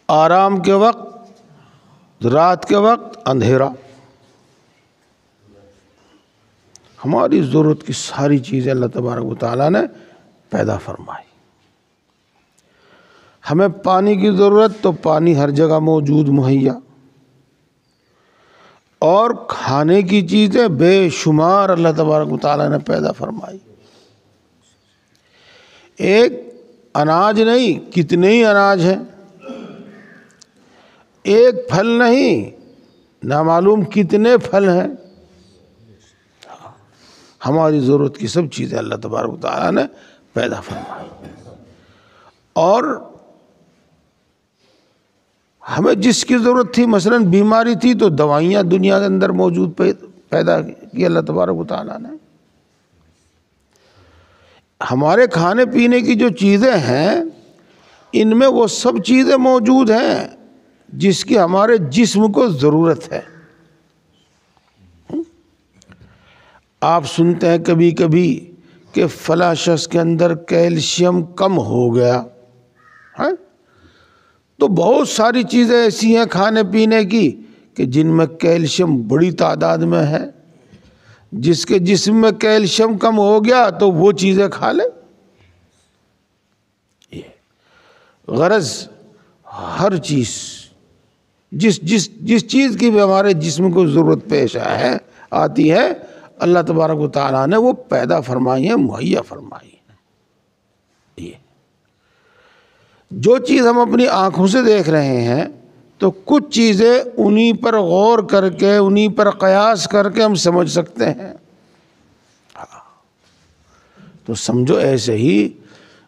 آرام کے وقت، رات کے وقت اندھیرا، ہماری ضرورت کی ساری چیزیں اللہ تبارک و تعالیٰ نے پیدا فرمائی۔ ہمیں پانی کی ضرورت تو پانی ہر جگہ موجود مہیا، اور کھانے کی چیزیں بے شمار اللہ تبارک و تعالیٰ نے پیدا فرمائی۔ ایک اناج نہیں، کتنے ہی اناج ہیں، ایک پھل نہیں، نامعلوم کتنے پھل ہیں۔ ہماری ضرورت کی سب چیزیں اللہ تبارک و تعالیٰ نے پیدا فرمائی، اور ہمیں جس کی ضرورت تھی، مثلا بیماری تھی تو دوائیاں دنیا کے اندر موجود پیدا کی اللہ تبارک و تعالیٰ نے۔ ہمارے کھانے پینے کی جو چیزیں ہیں، ان میں وہ سب چیزیں موجود ہیں جس کی ہمارے جسم کو ضرورت ہے۔ آپ سنتے ہیں کبھی کبھی کہ فلاں شخص کے اندر کیلشیم کم ہو گیا، تو بہت ساری چیزیں ایسی ہیں کھانے پینے کی کہ جن میں کیلشیم بڑی تعداد میں ہے۔ جس کے جسم میں کیلشیم کم ہو گیا تو وہ چیزیں کھا لے۔ غرض ہر چیز، جس چیز کی بھی ہمارے جسم کو ضرورت پیش آتی ہے، اللہ تبارک و تعالیٰ نے وہ پیدا فرمائی ہے، مہیا فرمائی ہے۔ جو چیز ہم اپنی آنکھوں سے دیکھ رہے ہیں تو کچھ چیزیں انہی پر غور کر کے، انہی پر قیاس کر کے ہم سمجھ سکتے ہیں۔ تو سمجھو ایسے ہی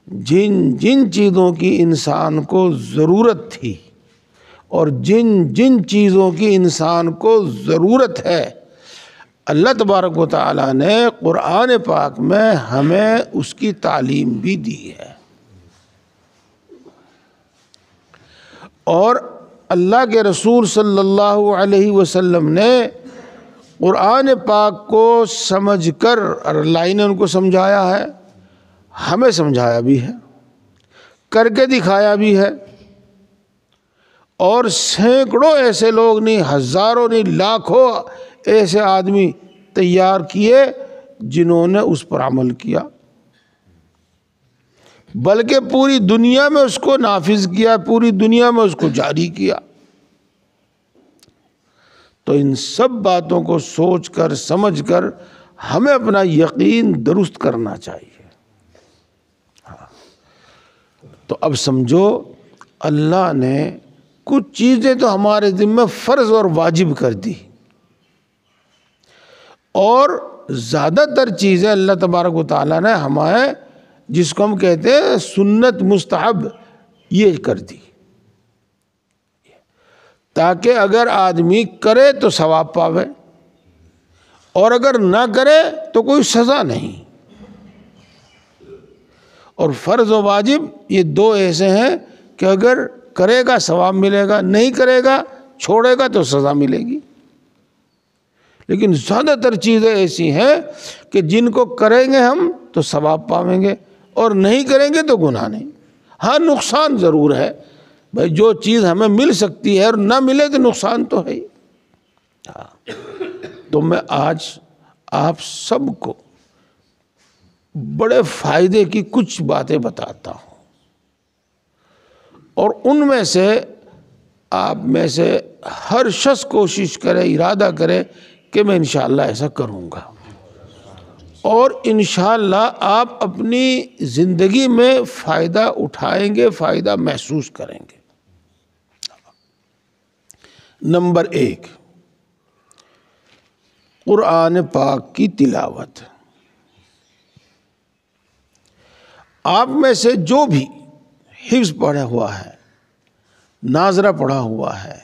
جن چیزوں کی انسان کو ضرورت تھی اور جن چیزوں کی انسان کو ضرورت ہے، اللہ تبارک و تعالیٰ نے قرآن پاک میں ہمیں اس کی تعلیم بھی دی ہے، اور اللہ کے رسول صلی اللہ علیہ وسلم نے قرآن پاک کو سمجھ کر، اور اللہ نے ان کو سمجھایا ہے، ہمیں سمجھایا بھی ہے، کر کے دکھایا بھی ہے، اور سینکڑوں ایسے لوگ نہیں، ہزاروں نہیں، لاکھوں ایسے آدمی تیار کیے جنہوں نے اس پر عمل کیا، بلکہ پوری دنیا میں اس کو نافذ کیا، پوری دنیا میں اس کو جاری کیا۔ تو ان سب باتوں کو سوچ کر، سمجھ کر ہمیں اپنا یقین درست کرنا چاہیے۔ تو اب سمجھو، اللہ نے کچھ چیزیں تو ہمارے ذمہ فرض اور واجب کر دی، اور زیادہ تر چیزیں اللہ تبارک و تعالیٰ نے ہمیں، جس کو ہم کہتے ہیں سنت مستحب، یہ کر دی، تاکہ اگر آدمی کرے تو ثواب پاوے، اور اگر نہ کرے تو کوئی سزا نہیں۔ اور فرض و واجب یہ دو ایسے ہیں کہ اگر کرے گا ثواب ملے گا، نہیں کرے گا، چھوڑے گا تو سزا ملے گی۔ لیکن زیادہ تر چیزیں ایسی ہیں کہ جن کو کریں گے ہم تو ثواب پاویں گے، اور نہیں کریں گے تو گناہ نہیں۔ ہاں، نقصان ضرور ہے، بھائی جو چیز ہمیں مل سکتی ہے اور نہ ملے تو نقصان تو ہے ہی۔ تو میں آج آپ سب کو بڑے فائدے کی کچھ باتیں بتاتا ہوں، اور ان میں سے آپ میں سے ہر شخص کوشش کرے، ارادہ کرے کہ میں انشاءاللہ ایسا کروں گا، اور انشاءاللہ آپ اپنی زندگی میں فائدہ اٹھائیں گے، فائدہ محسوس کریں گے۔ نمبر 1، قرآن پاک کی تلاوت۔ آپ میں سے جو بھی حفظ پڑھا ہوا ہے، ناظرہ پڑھا ہوا ہے،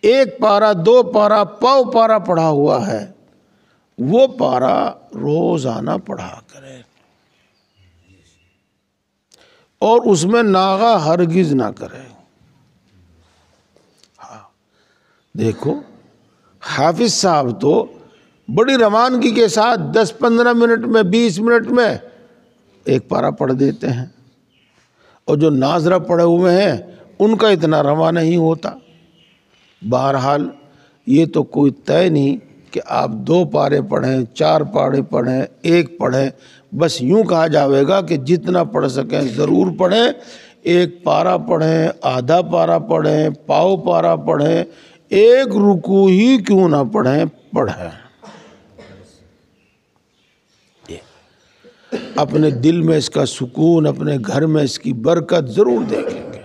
1 پارہ 2 پارہ پاؤ پارہ پڑھا ہوا ہے، وہ پارہ روزانہ پڑھا کرے، اور اس میں ناغہ ہرگز نہ کرے۔ دیکھو، حافظ صاحب تو بڑی روانگی کے ساتھ 10-15 منٹ میں، 20 منٹ میں 1 پارہ پڑھ دیتے ہیں، اور جو ناظرہ پڑھے ہوئے ہیں ان کا اتنا رواں نہیں ہوتا۔ بہرحال یہ تو کوئی طے نہیں کہ آپ 2 پارے پڑھیں، 4 پارے پڑھیں، 1 پڑھیں، بس یوں کہا جاوے گا کہ جتنا پڑھ سکیں ضرور پڑھیں، 1 پارہ پڑھیں، آدھا پارہ پڑھیں، پاؤ پارہ پڑھیں، 1 رکوع ہی کیوں نہ پڑھیں پڑھیں۔ اپنے دل میں اس کا سکون، اپنے گھر میں اس کی برکت ضرور دیکھیں گے۔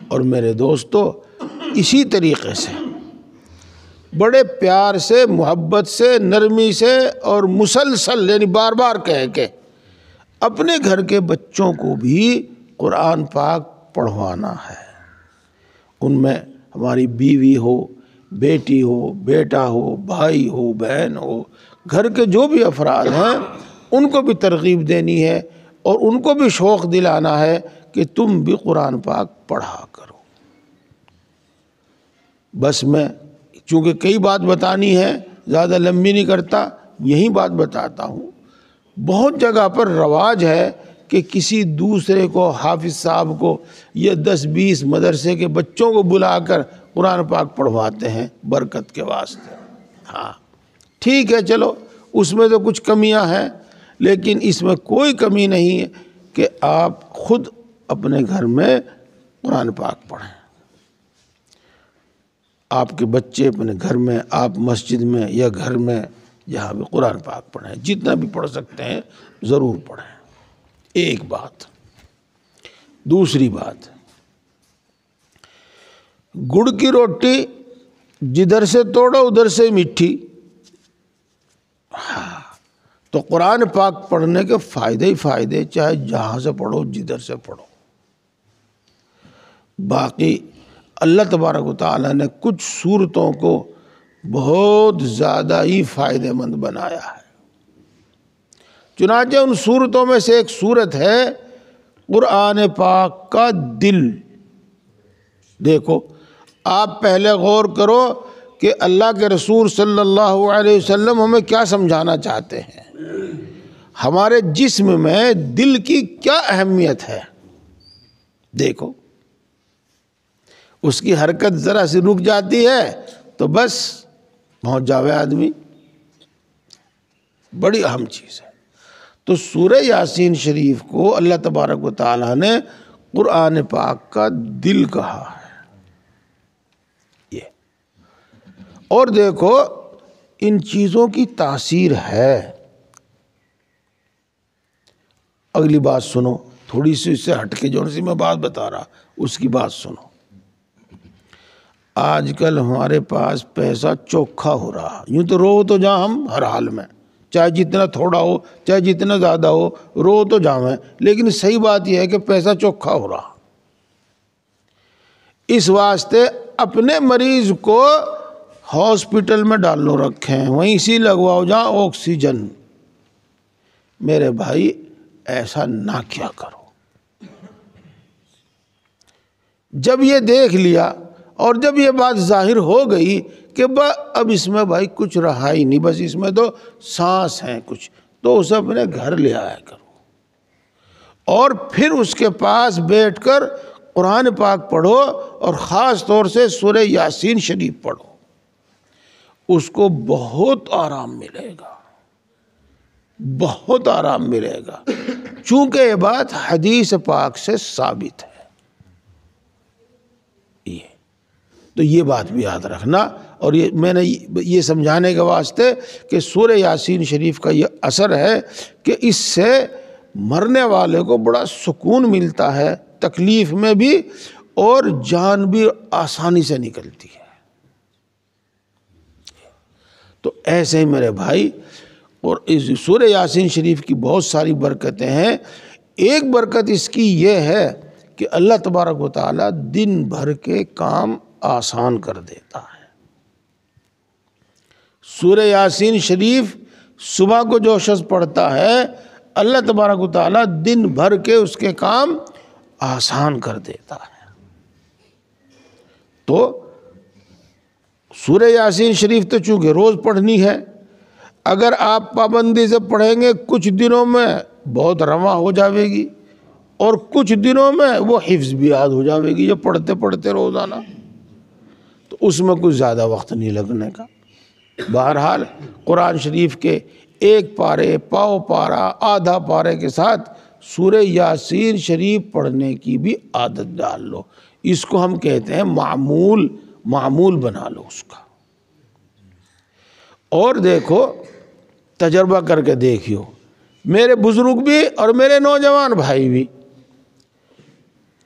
اور میرے دوستو، اسی طریقے سے بڑے پیار سے، محبت سے، نرمی سے اور مسلسل یعنی بار بار کہہ کے اپنے گھر کے بچوں کو بھی قرآن پاک پڑھوانا ہے۔ ان میں ہماری بیوی ہو، بیٹی ہو، بیٹا ہو، بھائی ہو، بہن ہو، گھر کے جو بھی افراد ہیں ان کو بھی ترغیب دینی ہے اور ان کو بھی شوق دلانا ہے کہ تم بھی قرآن پاک پڑھا کرو۔ بس میں چونکہ کئی بات بتانی ہے، زیادہ لمبی نہیں کرتا، یہی بات بتاتا ہوں۔ بہت جگہ پر رواج ہے کہ کسی دوسرے کو، حافظ صاحب کو یا 10-20 مدرسے کے بچوں کو بلا کر قرآن پاک پڑھواتے ہیں برکت کے واسطے۔ ہاں ٹھیک ہے، چلو اس میں تو کچھ کمیاں ہیں، لیکن اس میں کوئی کمی نہیں ہے کہ آپ خود اپنے گھر میں قرآن پاک پڑھیں۔ آپ کے بچے اپنے گھر میں، آپ مسجد میں یا گھر میں جہاں بھی قرآن پاک پڑھیں، جتنا بھی پڑھ سکتے ہیں ضرور پڑھیں۔ ایک بات۔ دوسری بات، گڑ کی روٹی جدھر سے توڑو ادھر سے میٹھی۔ ہاں تو قرآن پاک پڑھنے کے فائدے ہی فائدے، چاہے جہاں سے پڑھو، جدھر سے پڑھو۔ باقی اللہ تبارک و تعالیٰ نے کچھ صورتوں کو بہت زیادہ ہی فائدہ مند بنایا ہے۔ چنانچہ ان صورتوں میں سے ایک صورت ہے قرآن پاک کا دل۔ دیکھو آپ پہلے غور کرو کہ اللہ کے رسول صلی اللہ علیہ وسلم ہمیں کیا سمجھانا چاہتے ہیں، ہمارے جسم میں دل کی کیا اہمیت ہے۔ دیکھو اس کی حرکت ذرا سی رک جاتی ہے تو بس پہنچ جاوے آدمی، بڑی اہم چیز ہے۔ تو سورہ یاسین شریف کو اللہ تبارک و تعالیٰ نے قرآن پاک کا دل کہا ہے۔ یہ اور دیکھو ان چیزوں کی تاثیر ہے۔ اگلی بات سنو، تھوڑی سی اس سے ہٹ کے جو سی میں بات بتا رہا اس کی بات سنو۔ آج کل ہمارے پاس پیسہ چوکھا ہو رہا، یوں تو رو تو جا ہم ہر حال میں، چاہے جتنا تھوڑا ہو چاہے جتنا زیادہ ہو، رو تو جاویں، لیکن صحیح بات یہ ہے کہ پیسہ چوکھا ہو رہا۔ اس واسطے اپنے مریض کو ہاسپٹل میں ڈال لو رکھیں، وہیں سی لگواؤ جہاں آکسیجن۔ میرے بھائی ایسا نہ کیا کرو۔ جب یہ دیکھ لیا اور جب یہ بات ظاہر ہو گئی کہ اب اس میں بھائی کچھ رہا ہی نہیں، بس اس میں تو سانس ہے کچھ، تو اسے اپنے گھر لے آیا کرو اور پھر اس کے پاس بیٹھ کر قرآن پاک پڑھو اور خاص طور سے سورہ یاسین شریف پڑھو، اس کو بہت آرام ملے گا، بہت آرام ملے گا، چونکہ یہ بات حدیث پاک سے ثابت ہے۔ تو یہ بات بھی یاد رکھنا، اور یہ میں نے یہ سمجھانے کے واسطے کہ سورہ یاسین شریف کا یہ اثر ہے کہ اس سے مرنے والے کو بڑا سکون ملتا ہے، تکلیف میں بھی، اور جان بھی آسانی سے نکلتی ہے۔ تو ایسے ہی میرے بھائی، اور اس سورہ یاسین شریف کی بہت ساری برکتیں ہیں۔ ایک برکت اس کی یہ ہے کہ اللہ تبارک و تعالیٰ دن بھر کے کام آسان کر دیتا ہے۔ سورہ یاسین شریف صبح کو جو شخص پڑھتا ہے، اللہ تبارک و تعالیٰ دن بھر کے اس کے کام آسان کر دیتا ہے۔ تو سورہ یاسین شریف تو چونکہ روز پڑھنی ہے، اگر آپ پابندی سے پڑھیں گے کچھ دنوں میں بہت رواں ہو جاوے گی، اور کچھ دنوں میں وہ حفظ بھی یاد ہو جاوے گی جب پڑھتے پڑھتے روزانہ، تو اس میں کچھ زیادہ وقت نہیں لگنے کا۔ بہرحال قرآن شریف کے ایک پارے، پاؤ پارا، آدھا پارے کے ساتھ سورہ یاسین شریف پڑھنے کی بھی عادت ڈال لو۔ اس کو ہم کہتے ہیں معمول بنا لو اس کا۔ اور دیکھو، تجربہ کر کے دیکھیو، میرے بزرگ بھی اور میرے نوجوان بھائی بھی،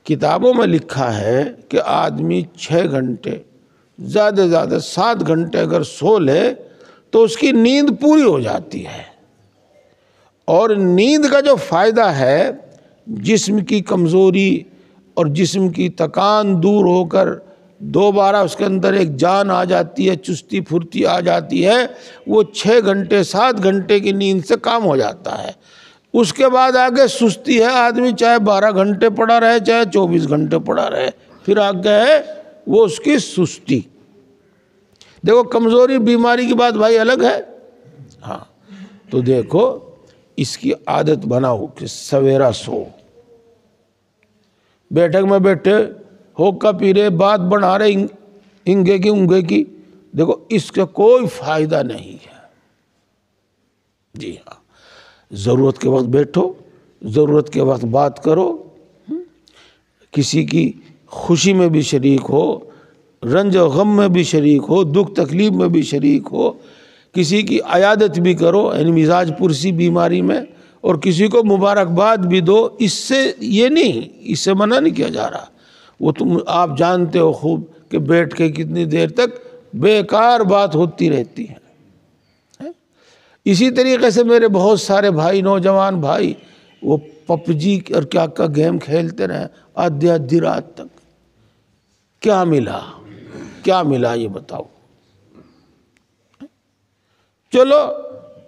کتابوں میں لکھا ہے کہ آدمی 6 گھنٹے، زیادہ سے زیادہ 7 گھنٹے اگر سو لے تو اس کی نیند پوری ہو جاتی ہے۔ اور نیند کا جو فائدہ ہے، جسم کی کمزوری اور جسم کی تکان دور ہو کر دوبارہ اس کے اندر ایک جان آ جاتی ہے، چستی پھرتی آ جاتی ہے، وہ 6 گھنٹے 7 گھنٹے کی نیند سے کام ہو جاتا ہے۔ اس کے بعد آگے سستی ہے، آدمی چاہے 12 گھنٹے پڑا رہے چاہے 24 گھنٹے پڑا رہے، پھر آگے ہے وہ اس کی سستی۔ دیکھو کمزوری بیماری کی بات بھائی الگ ہے، ہاں، تو دیکھو اس کی عادت بناؤ کہ سویرا سو، بیٹھک میں بیٹھے ہوکا پی رہے، بات بڑھا رہے انگے کی، دیکھو اس کا کوئی فائدہ نہیں ہے۔ جی ہاں، ضرورت کے وقت بیٹھو، ضرورت کے وقت بات کرو، کسی کی خوشی میں بھی شریک ہو، رنج و غم میں بھی شریک ہو، دکھ تکلیف میں بھی شریک ہو، کسی کی عیادت بھی کرو، یعنی مزاج پرسی بیماری میں، اور کسی کو مبارکباد بھی دو۔ اس سے یہ نہیں، اس سے منع نہیں کیا جا رہا، وہ آپ جانتے ہو خوب کہ بیٹھ کے کتنی دیر تک بیکار بات ہوتی رہتی ہے۔ اسی طریقے سے میرے بہت سارے بھائی، نوجوان بھائی، وہ پب جی اور کیا گیم کھیلتے رہے آدھی رات تک۔ کیا ملا یہ بتاؤ؟ چلو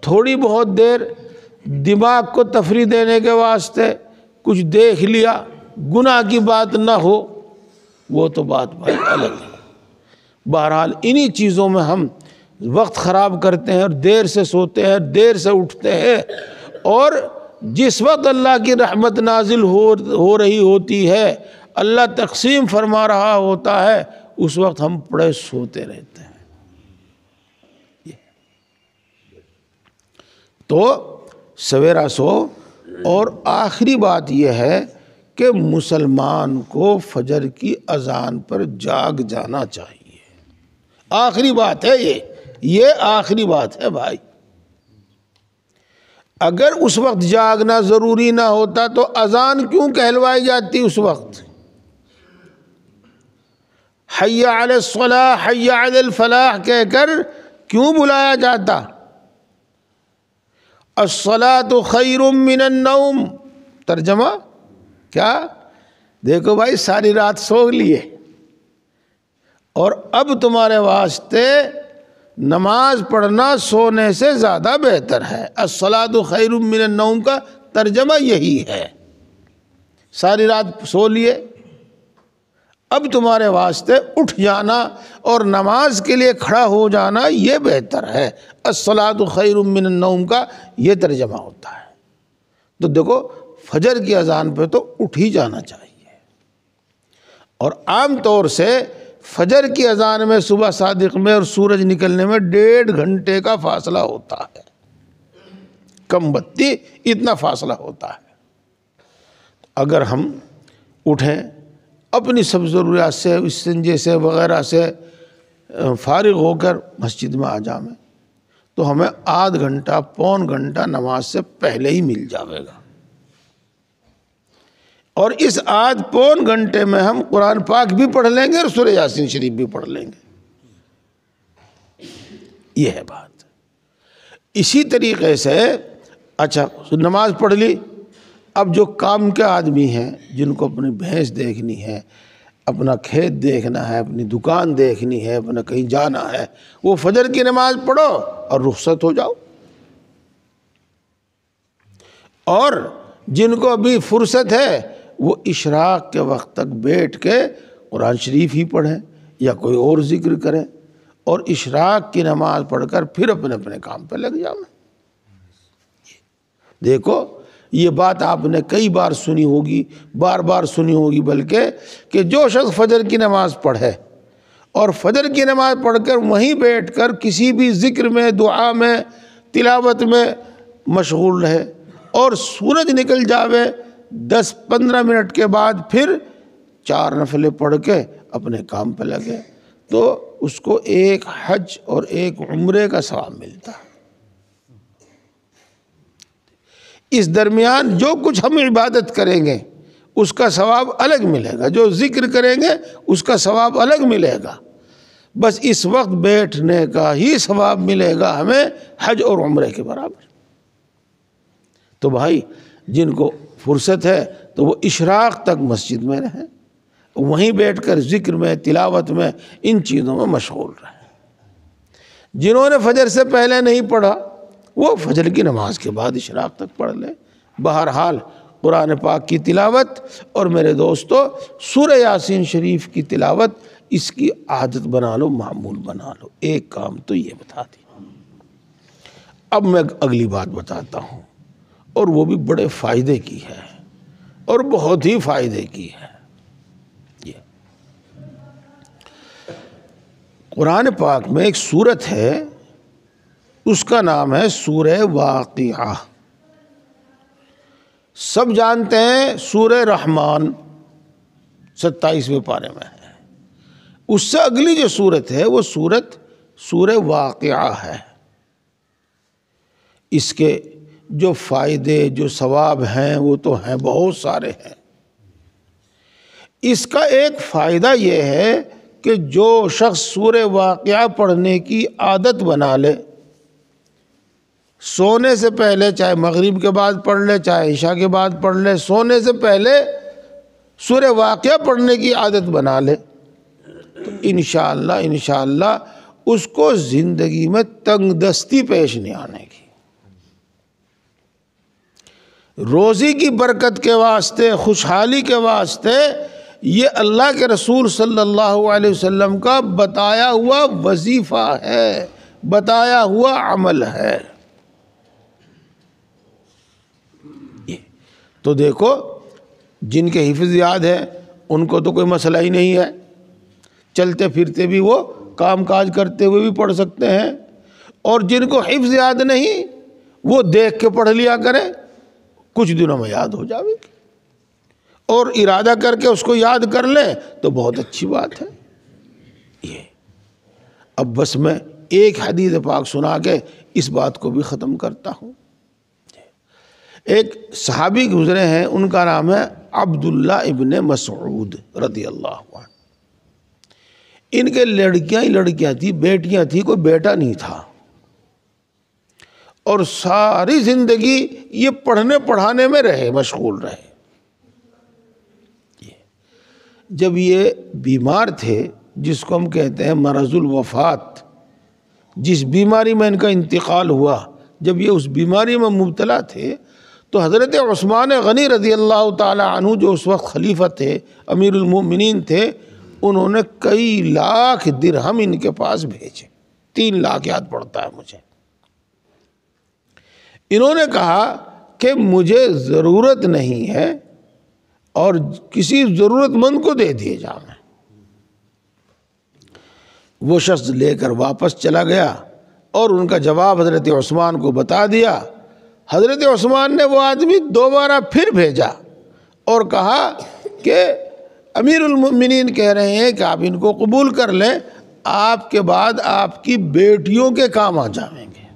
تھوڑی بہت دیر دماغ کو تفریح دینے کے واسطے کچھ دیکھ لیا، گناہ کی بات نہ ہو، وہ تو بات بھائی الگ ہے۔ بہرحال انہی چیزوں میں ہم وقت خراب کرتے ہیں، اور دیر سے سوتے ہیں، دیر سے اٹھتے ہیں، اور جس وقت اللہ کی رحمت نازل ہو رہی ہوتی ہے، اللہ تقسیم فرما رہا ہوتا ہے، اس وقت ہم پڑے سوتے رہتے ہیں۔ تو سویرا سو۔ اور آخری بات یہ ہے کہ مسلمان کو فجر کی اذان پر جاگ جانا چاہیے۔ آخری بات ہے یہ آخری بات ہے بھائی۔ اگر اس وقت جاگنا ضروری نہ ہوتا تو اذان کیوں کہلوائی جاتی؟ اس وقت حی علی الصلاح حی علی الفلاح کہہ کر کیوں بلایا جاتا؟ الصلاۃ خیر من النوم، ترجمہ کیا؟ دیکھو بھائی، ساری رات سو لیے، اور اب تمہارے واسطے نماز پڑھنا سونے سے زیادہ بہتر ہے۔ الصلاۃ خیر من النوم کا ترجمہ یہی ہے، ساری رات سو لیے، اب تمہارے واسطے اٹھ جانا اور نماز کے لیے کھڑا ہو جانا یہ بہتر ہے۔ الصلاۃ خیر من النوم کا یہ ترجمہ ہوتا ہے۔ تو دیکھو فجر کی اذان پہ تو اٹھ ہی جانا چاہیے، اور عام طور سے فجر کی اذان میں صبح صادق میں اور سورج نکلنے میں 1.5 گھنٹے کا فاصلہ ہوتا ہے، کم بتی اتنا فاصلہ ہوتا ہے۔ اگر ہم اٹھیں، اپنی سب ضروریات سے، استنجے سے وغیرہ سے فارغ ہو کر مسجد میں آ جائیں، تو ہمیں آدھ گھنٹہ پون گھنٹہ نماز سے پہلے ہی مل جاوے گا، اور اس آدھ پون گھنٹے میں ہم قرآن پاک بھی پڑھ لیں گے اور سورہ یاسین شریف بھی پڑھ لیں گے۔ یہ ہے بات۔ اسی طریقے سے اچھا نماز پڑھ لی، اب جو کام کے آدمی ہیں، جن کو اپنی بھینس دیکھنی ہے، اپنا کھیت دیکھنا ہے، اپنی دکان دیکھنی ہے، اپنا کہیں جانا ہے، وہ فجر کی نماز پڑھو اور رخصت ہو جاؤ۔ اور جن کو ابھی فرصت ہے وہ اشراق کے وقت تک بیٹھ کے قرآن شریف ہی پڑھیں یا کوئی اور ذکر کریں، اور اشراق کی نماز پڑھ کر پھر اپنے اپنے کام پہ لگ جاؤ۔ دیکھو یہ بات آپ نے کئی بار سنی ہوگی، بار بار سنی ہوگی، بلکہ کہ جو شخص فجر کی نماز پڑھے اور فجر کی نماز پڑھ کر وہیں بیٹھ کر کسی بھی ذکر میں، دعا میں، تلاوت میں مشغول رہے اور سورج نکل جاوے 10-15 منٹ کے بعد پھر 4 نفلیں پڑھ کے اپنے کام پہ لگے، تو اس کو ایک حج اور ایک عمرے کا ثواب ملتا ہے۔ اس درمیان جو کچھ ہم عبادت کریں گے اس کا ثواب الگ ملے گا، جو ذکر کریں گے اس کا ثواب الگ ملے گا، بس اس وقت بیٹھنے کا ہی ثواب ملے گا ہمیں حج اور عمرے کے برابر۔ تو بھائی جن کو فرصت ہے تو وہ اشراق تک مسجد میں رہیں، وہیں بیٹھ کر ذکر میں، تلاوت میں، ان چیزوں میں مشغول رہیں۔ جنہوں نے فجر سے پہلے نہیں پڑھا وہ فجر کی نماز کے بعد اشراق تک پڑھ لیں۔ بہرحال قرآن پاک کی تلاوت، اور میرے دوستو سورہ یاسین شریف کی تلاوت، اس کی عادت بنا لو، معمول بنا لو۔ ایک کام تو یہ بتا دی۔ اب میں اگلی بات بتاتا ہوں، اور وہ بھی بڑے فائدے کی ہے اور بہت ہی فائدے کی ہے۔ یہ قرآن پاک میں ایک سورت ہے، اس کا نام ہے سورہ واقعہ۔ سب جانتے ہیں سورہ رحمان 27ویں پارے میں ہے، اس سے اگلی جو سورت ہے وہ سورہ واقعہ ہے۔ اس کے جو فائدے، جو ثواب ہیں وہ تو ہیں، بہت سارے ہیں۔ اس کا ایک فائدہ یہ ہے کہ جو شخص سورہ واقعہ پڑھنے کی عادت بنا لے، سونے سے پہلے، چاہے مغرب کے بعد پڑھ لے، چاہے عشاء کے بعد پڑھ لے، سونے سے پہلے سورہ واقعہ پڑھنے کی عادت بنا لے، تو انشاءاللہ اس کو زندگی میں تنگ دستی پیش نہیں آنے کی۔ روزی کی برکت کے واسطے، خوشحالی کے واسطے یہ اللہ کے رسول صلی اللہ علیہ وسلم کا بتایا ہوا وظیفہ ہے، بتایا ہوا عمل ہے۔ تو دیکھو جن کے حفظ یاد ہے ان کو تو کوئی مسئلہ ہی نہیں ہے، چلتے پھرتے بھی وہ کام کاج کرتے ہوئے بھی پڑھ سکتے ہیں، اور جن کو حفظ یاد نہیں وہ دیکھ کے پڑھ لیا کریں، کچھ دنوں میں یاد ہو جائے گی، اور ارادہ کر کے اس کو یاد کر لیں تو بہت اچھی بات ہے۔ یہ اب بس میں ایک حدیث پاک سنا کے اس بات کو بھی ختم کرتا ہوں۔ ایک صحابی گزرے ہیں، ان کا نام ہے عبداللہ ابن مسعود رضی اللہ عنہ۔ ان کے لڑکیاں ہی لڑکیاں تھی، بیٹیاں تھی، کوئی بیٹا نہیں تھا، اور ساری زندگی یہ پڑھنے پڑھانے میں رہے، مشغول رہے۔ جب یہ بیمار تھے، جس کو ہم کہتے ہیں مرض الوفات، جس بیماری میں ان کا انتقال ہوا، جب یہ اس بیماری میں مبتلا تھے تو حضرت عثمان غنی رضی اللہ تعالی عنہ، جو اس وقت خلیفہ تھے، امیر المؤمنین تھے، انہوں نے کئی لاکھ درہم ان کے پاس بھیجے، 3 لاکھ یاد پڑتا ہے مجھے۔ انہوں نے کہا کہ مجھے ضرورت نہیں ہے اور کسی ضرورت مند کو دے دیے جائیں۔ وہ شخص لے کر واپس چلا گیا اور ان کا جواب حضرت عثمان کو بتا دیا۔ حضرت عثمان نے وہ آدمی دوبارہ پھر بھیجا اور کہا کہ امیر المؤمنین کہہ رہے ہیں کہ آپ ان کو قبول کر لیں، آپ کے بعد آپ کی بیٹیوں کے کام آ جائیں گے۔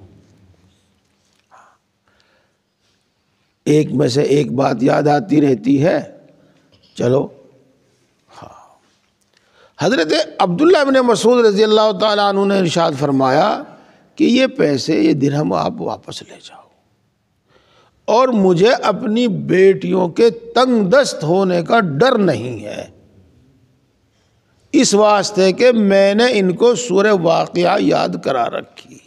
ایک میں سے ایک بات یاد آتی رہتی ہے، چلو حضرت عبداللہ ابن مسعود رضی اللہ تعالیٰ عنہ نے ارشاد فرمایا کہ یہ پیسے، یہ درہم آپ واپس لے جاؤ، اور مجھے اپنی بیٹیوں کے تنگ دست ہونے کا ڈر نہیں ہے، اس واسطے کہ میں نے ان کو سورہ واقعہ یاد کرا رکھی۔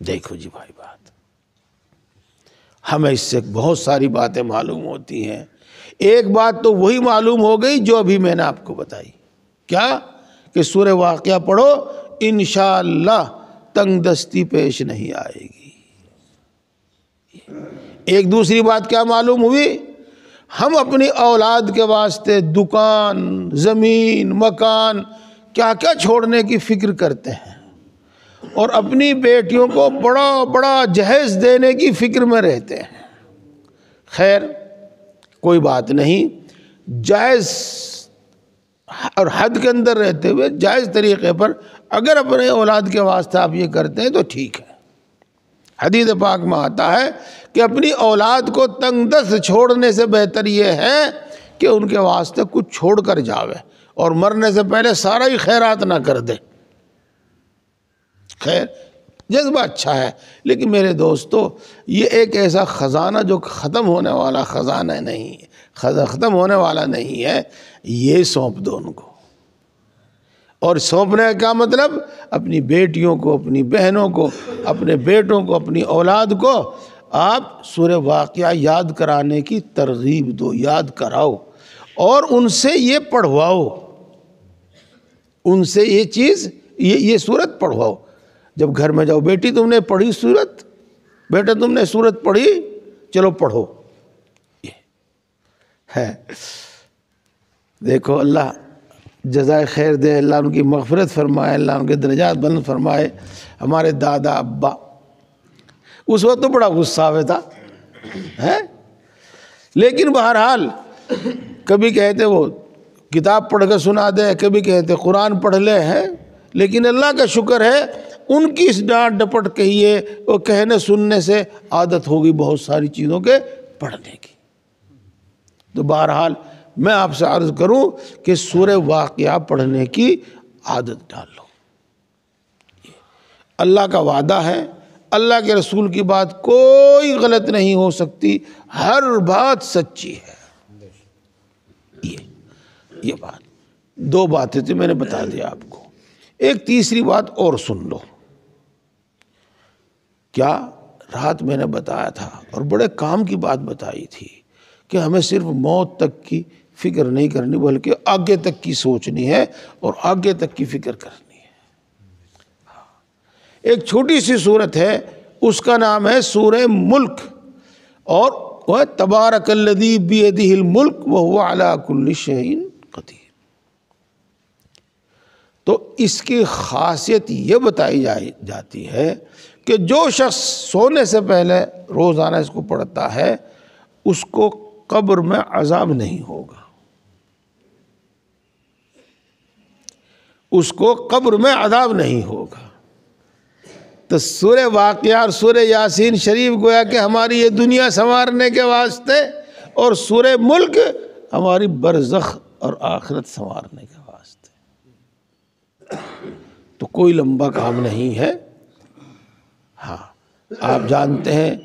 دیکھو جی بھائی بات، ہمیں اس سے بہت ساری باتیں معلوم ہوتی ہیں۔ ایک بات تو وہی معلوم ہو گئی جو ابھی میں نے آپ کو بتائی، کیا کہ سورہ واقعہ پڑھو، انشاءاللہ تنگ دستی پیش نہیں آئے گی۔ ایک دوسری بات کیا معلوم ہوئی؟ ہم اپنی اولاد کے واسطے دکان، زمین، مکان کیا کیا چھوڑنے کی فکر کرتے ہیں، اور اپنی بیٹیوں کو بڑا بڑا جہیز دینے کی فکر میں رہتے ہیں۔ خیر کوئی بات نہیں، جائز اور حد کے اندر رہتے ہوئے جائز طریقے پر اگر اپنے اولاد کے واسطے آپ یہ کرتے ہیں تو ٹھیک ہے۔ حدیث پاک میں آتا ہے کہ اپنی اولاد کو تنگ دست چھوڑنے سے بہتر یہ ہے کہ ان کے واسطے کچھ چھوڑ کر جاوے اور مرنے سے پہلے سارا ہی خیرات نہ کر دے۔ خیر جذبہ اچھا ہے، لیکن میرے دوستو یہ ایک ایسا خزانہ جو ختم ہونے والا خزانہ نہیں ہے، ختم ہونے والا نہیں ہے، یہ سونپ دو ان کو۔ اور سونپنے کا کیا مطلب؟ اپنی بیٹیوں کو، اپنی بہنوں کو، اپنے بیٹوں کو، اپنی اولاد کو آپ سورہ واقعہ یاد کرانے کی ترغیب دو، یاد کراؤ، اور ان سے یہ پڑھواؤ، ان سے یہ چیز، یہ سورت پڑھواؤ۔ جب گھر میں جاؤ، بیٹی تم نے پڑھی سورت، بیٹا تم نے سورت پڑھی، چلو پڑھو۔ یہ ہے، دیکھو اللہ جزائے خیر دے، اللہ ان کی مغفرت فرمائے، اللہ ان کے درجات بلند فرمائے۔ ہمارے دادا ابا اس وقت تو بڑا غصہ ہوئے تھا ہے، لیکن بہرحال کبھی کہتے وہ کتاب پڑھ کے سنا دے، کبھی کہتے قرآن پڑھ لے ہے، لیکن اللہ کا شکر ہے ان کی اس ڈانٹ ڈپٹ کہیے اور کہنے سننے سے عادت ہوگی بہت ساری چیزوں کے پڑھنے کی۔ تو بہرحال میں آپ سے عرض کروں کہ سورہ واقعہ پڑھنے کی عادت ڈال لو۔ اللہ کا وعدہ ہے، اللہ کے رسول کی بات کوئی غلط نہیں ہو سکتی، ہر بات سچی ہے۔ یہ بات، دو باتیں تھی میں نے بتا دیا آپ کو، ایک تیسری بات اور سن لو۔ کیا رات میں نے بتایا تھا اور بڑے کام کی بات بتائی تھی کہ ہمیں صرف موت تک کی فکر نہیں کرنی بلکہ آگے تک کی سوچنی ہے اور آگے تک کی فکر کرنی ہے۔ ایک چھوٹی سی سورت ہے، اس کا نام ہے سورہ ملک، اور وہ تبارک الذی بیدہ الملک وہو علی کل شیء قدیر۔ تو اس کی خاصیت یہ بتائی جاتی ہے کہ جو شخص سونے سے پہلے روزانہ اس کو پڑھتا ہے اس کو قبر میں عذاب نہیں ہوگا، اس کو قبر میں عذاب نہیں ہوگا۔ تو سورہ واقعہ اور سورہ یاسین شریف گویا کہ ہماری یہ دنیا سنوارنے کے واسطے، اور سورہ ملک ہماری برزخ اور آخرت سنوارنے کے واسطے۔ تو کوئی لمبا کام نہیں ہے۔ ہاں آپ جانتے ہیں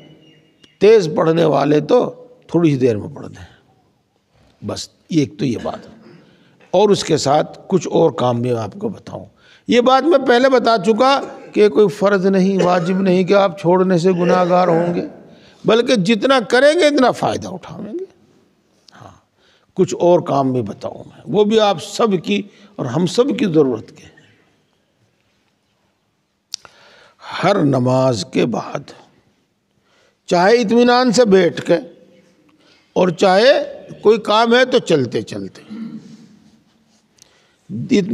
تیز پڑھنے والے تو تھوڑی سی دیر میں پڑھ دیں، بس ایک تو یہ بات ہے۔ اور اس کے ساتھ کچھ اور کام بھی آپ کو بتاؤں۔ یہ بات میں پہلے بتا چکا کہ کوئی فرض نہیں، واجب نہیں کہ آپ چھوڑنے سے گناہ گار ہوں گے، بلکہ جتنا کریں گے اتنا فائدہ اٹھائیں گے۔ ہاں کچھ اور کام بھی بتاؤں میں، وہ بھی آپ سب کی اور ہم سب کی ضرورت کے ہیں۔ ہر نماز کے بعد چاہے اطمینان سے بیٹھ کے اور چاہے کوئی کام ہے تو چلتے چلتے،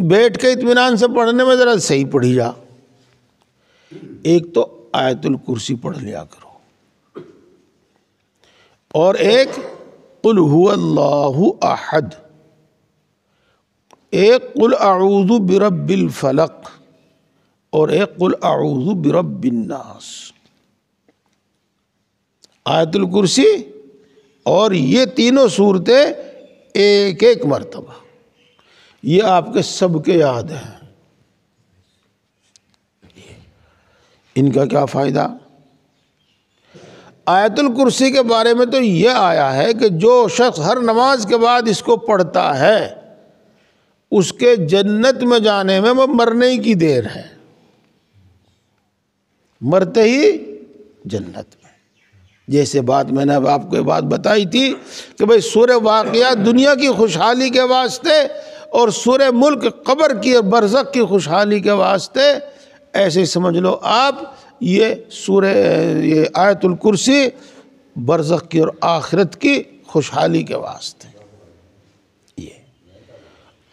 بیٹھ کے اطمینان سے پڑھنے میں ذرا صحیح پڑھی جا، ایک تو آیت الکرسی پڑھ لیا کرو، اور ایک قل هو اللہ احد، ایک قل اعوذ برب الفلق، اور ایک قل اعوذ برب الناس۔ آیت الکرسی اور یہ تینوں صورتیں ایک ایک مرتبہ، یہ آپ کے سب کے یاد ہیں۔ ان کا کیا فائدہ؟ آیت الکرسی کے بارے میں تو یہ آیا ہے کہ جو شخص ہر نماز کے بعد اس کو پڑھتا ہے اس کے جنت میں جانے میں وہ مرنے ہی کی دیر ہے، مرتے ہی جنت میں۔ جیسے بات میں نے آپ کو یہ بات بتائی تھی کہ بھئی سورہ واقعہ دنیا کی خوشحالی کے واسطے اور سورہ ملک قبر کی اور برزخ کی خوشحالی کے واسطے، ایسے سمجھ لو آپ یہ آیت الکرسی برزخ کی اور آخرت کی خوشحالی کے واسطے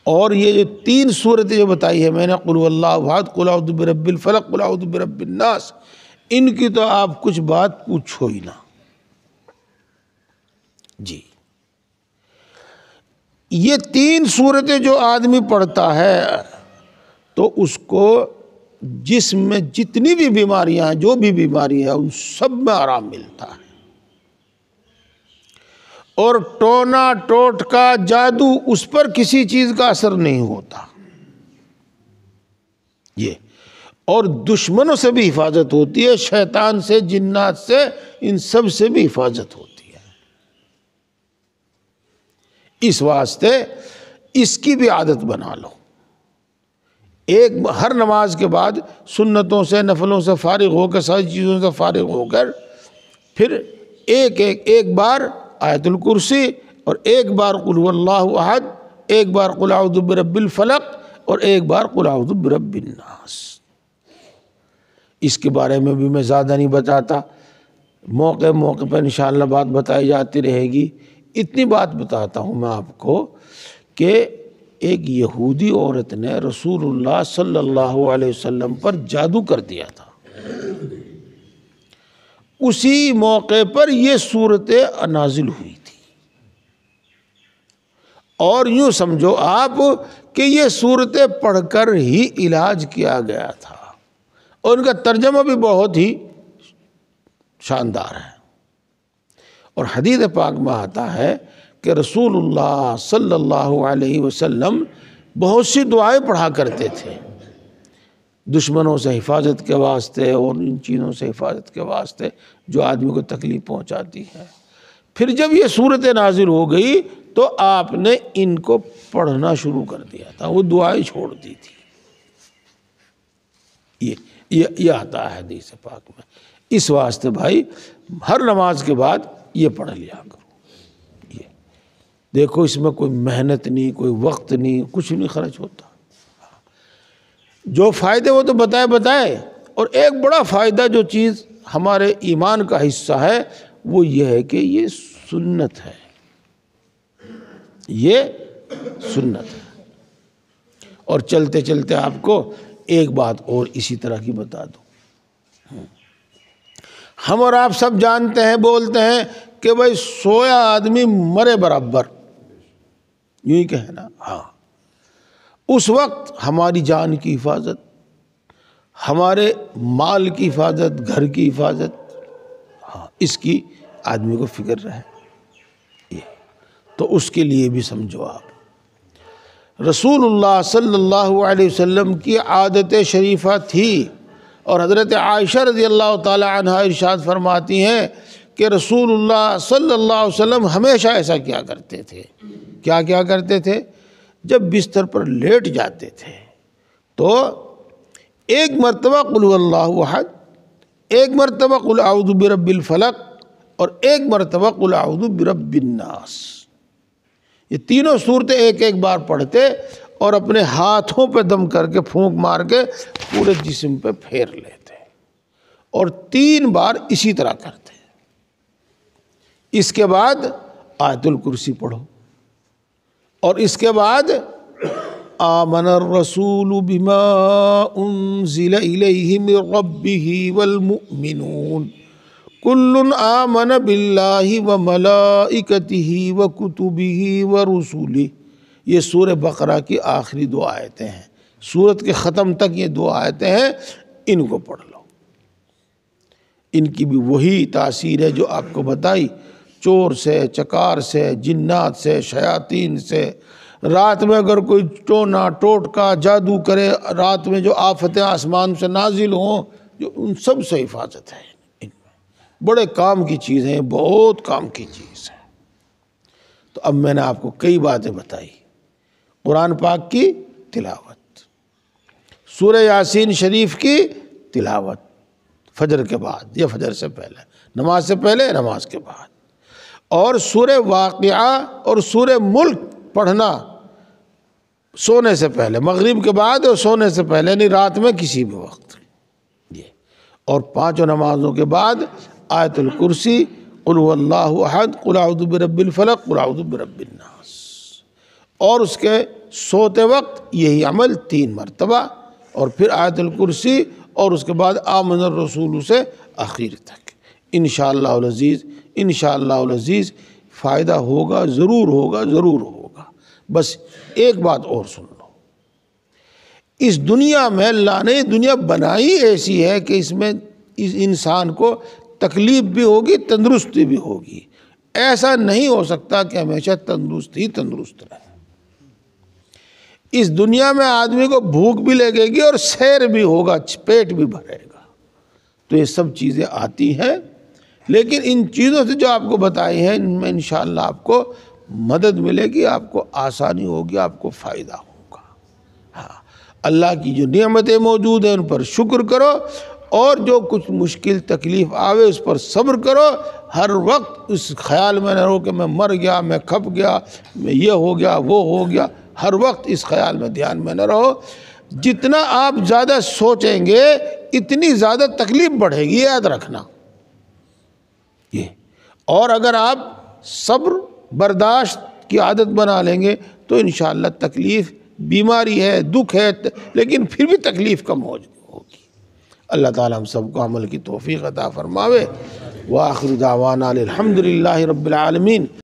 اور یہ جو 3 صورتیں جو بتائی ہے میں نے، قل هو اللہ احد، قل اعوذ برب الفلق، قل اعوذ برب الناس، ان کی تو آپ کچھ بات پوچھو ہی نہ جی۔ یہ 3 صورتیں جو آدمی پڑھتا ہے تو اس کو جسم میں جتنی بھی بیماریاں ہیں، جو بھی بیماری ہے، ان سب میں آرام ملتا ہے، اور ٹونا ٹوٹکا جادو اس پر کسی چیز کا اثر نہیں ہوتا یہ، اور دشمنوں سے بھی حفاظت ہوتی ہے، شیطان سے، جنات سے، ان سب سے بھی حفاظت ہوتی ہے۔ اس واسطے اس کی بھی عادت بنا لو، ہر نماز کے بعد سنتوں سے، نفلوں سے فارغ ہو کر، ساری چیزوں سے فارغ ہو کر، پھر ایک بار آیت الکرسی، اور ایک بار قل هو اللہ احد، ایک بار قل اعوذ برب الفلق، اور ایک بار قل اعوذ برب الناس۔ اس کے بارے میں بھی میں زیادہ نہیں بتاتا، موقع پہ انشاءاللہ بات بتائی جاتی رہے گی۔ اتنی بات بتاتا ہوں میں آپ کو کہ ایک یہودی عورت نے رسول اللہ صلی اللہ علیہ وسلم پر جادو کر دیا تھا، اسی موقع پر یہ صورتیں نازل ہوئی تھی، اور یوں سمجھو آپ کہ یہ صورتیں پڑھ کر ہی علاج کیا گیا تھا، اور ان کا ترجمہ بھی بہت ہی شاندار ہے۔ اور حدیث پاک میں آتا ہے کہ رسول اللہ صلی اللہ علیہ وسلم بہت سی دعائیں پڑھا کرتے تھے، دشمنوں سے حفاظت کے واسطے اور ان چیزوں سے حفاظت کے واسطے جو آدمی کو تکلیف پہنچاتی ہے۔ پھر جب یہ صورت نازل ہو گئی تو آپ نے ان کو پڑھنا شروع کر دیا تھا، وہ دعائیں چھوڑ دی تھی۔ یہ آتا ہے حدیث پاک میں۔ اس واسطے بھائی ہر نماز کے بعد یہ پڑھ لیا کرو۔ یہ دیکھو اس میں کوئی محنت نہیں، کوئی وقت نہیں، کچھ نہیں خرچ ہوتا، جو فائدے وہ تو بتائے۔ اور ایک بڑا فائدہ جو چیز ہمارے ایمان کا حصہ ہے وہ یہ ہے کہ یہ سنت ہے، یہ سنت ہے۔ اور چلتے چلتے آپ کو ایک بات اور اسی طرح کی بتا دوں، ہم اور آپ سب جانتے ہیں، بولتے ہیں کہ بھائی سویا آدمی مرے برابر، یوں ہی کہنا، ہاں، اس وقت ہماری جان کی حفاظت، ہمارے مال کی حفاظت، گھر کی حفاظت، ہاں، اس کی آدمی کو فکر رہے، تو اس کے لیے بھی سمجھو آپ رسول اللہ صلی اللہ علیہ وسلم کی عادت شریفہ تھی۔ اور حضرت عائشہ رضی اللہ تعالی عنہا ارشاد فرماتی ہیں کہ رسول اللہ صلی اللہ علیہ وسلم ہمیشہ ایسا کیا کرتے تھے۔ کیا کرتے تھے؟ جب بستر پر لیٹ جاتے تھے تو ایک مرتبہ قل هو اللہ احد، ایک مرتبہ قل اعوذ برب الفلق، اور ایک مرتبہ قل اعوذ برب الناس، یہ تینوں صورتیں ایک بار پڑھتے اور اپنے ہاتھوں پہ دم کر کے، پھونک مار کے پورے جسم پہ پھیر لیتے، اور 3 بار اسی طرح کرتے۔ اس کے بعد آیت الکرسی پڑھو، اور اس کے بعد آمن الرسول بما انزل الیہ من ربہ والمؤمنون کل آمن باللہ وملائکتہ وکتبہ ورسلہ۔ یہ سورہ بقرہ کی آخری 2 آیتیں ہیں، سورت کے ختم تک یہ 2 آیتیں ہیں، ان کو پڑھ لو۔ ان کی بھی وہی تاثیر ہے جو آپ کو بتائی، چور سے، چکار سے، جنات سے، شیاطین سے۔ رات میں اگر کوئی ٹونا ٹوٹکا جادو کرے، رات میں جو آفتیں آسمان سے نازل ہوں، جو ان سب سے حفاظت ہے۔ ان میں بڑے کام کی چیز ہیں، بہت کام کی چیز ہے۔ تو اب میں نے آپ کو کئی باتیں بتائی، قرآن پاک کی تلاوت، سورہ یاسین شریف کی تلاوت فجر کے بعد یا فجر سے پہلے، نماز سے پہلے، نماز کے بعد، اور سورہ واقعہ اور سورہ ملک پڑھنا سونے سے پہلے، مغرب کے بعد اور سونے سے پہلے، نہیں رات میں کسی بھی وقت۔ اور 5 نمازوں کے بعد آیت الکرسی، قل هو اللہ احد، قل اعوذ برب الفلق، قل اعوذ برب الناس، اور اس کے سوتے وقت یہی عمل 3 مرتبہ، اور پھر آیت الکرسی، اور اس کے بعد آمن الرسول سے آخر تک۔ انشاءاللہ العزیز، انشاءاللہ العزیز فائدہ ہوگا، ضرور ہوگا، ضرور ہوگا۔ بس ایک بات اور سن لو، اس دنیا میں اللہ نے دنیا بنائی ایسی ہے کہ اس میں اس انسان کو تکلیف بھی ہوگی، تندرستی بھی ہوگی۔ ایسا نہیں ہو سکتا کہ ہمیشہ تندرست ہی تندرست رہے۔ اس دنیا میں آدمی کو بھوک بھی لگے گی اور سیر بھی ہوگا، پیٹ بھی بھرے گا، تو یہ سب چیزیں آتی ہیں، لیکن ان چیزوں سے جو آپ کو بتائی ہیں ان میں انشاءاللہ آپ کو مدد ملے گی، آپ کو آسانی ہوگی، آپ کو فائدہ ہوگا۔ ہاں، اللہ کی جو نعمتیں موجود ہیں ان پر شکر کرو، اور جو کچھ مشکل تکلیف آوے اس پر صبر کرو۔ ہر وقت اس خیال میں نہ رہو کہ میں مر گیا، میں کھپ گیا، میں یہ ہو گیا، وہ ہو گیا۔ ہر وقت اس خیال میں، دھیان میں نہ رہو۔ جتنا آپ زیادہ سوچیں گے اتنی زیادہ تکلیف بڑھے گی، یاد رکھنا یہ۔ اور اگر آپ صبر برداشت کی عادت بنا لیں گے تو انشاءاللہ تکلیف، بیماری ہے، دکھ ہے، لیکن پھر بھی تکلیف کم ہوگی۔ اللہ تعالی ہم سب کو عمل کی توفیق عطا فرماوے۔ وآخر دعوانا الحمدللہ رب العالمین۔